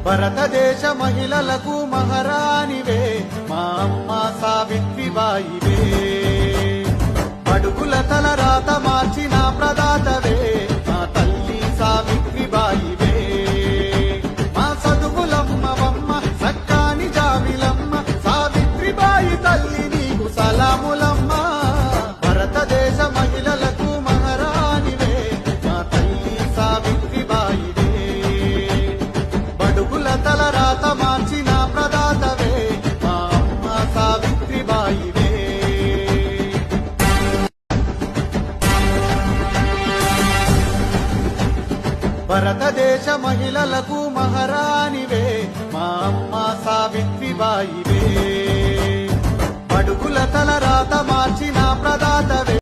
భారతదేశ మహిళలకు మహారాణివే మా అమ్మ సావిత్రిబాయివే. అడుగుల తల రాత మార్చిన ప్రదాతవే మా తల్లి సావిత్రిబాయివే. మా చదువులమ్మవమ్మ సక్కాని జాబిలమ్మ సావిత్రిబాయి తల్లి నీకు సలాములమ్మ. భారతదేశ మహిళలకు మహారాణివే మా తల్లి సావిత్రిబాయివే. బడుగుల తల రాత మార్చిన ప్రదాతవే మా అమ్మ సావిత్రిబాయివే. భారతదేశ మహిళలకు మహారాణివే మా అమ్మ సావిత్రిబాయివే. అడుగుల తల రాత మార్చిన ప్రదాతవే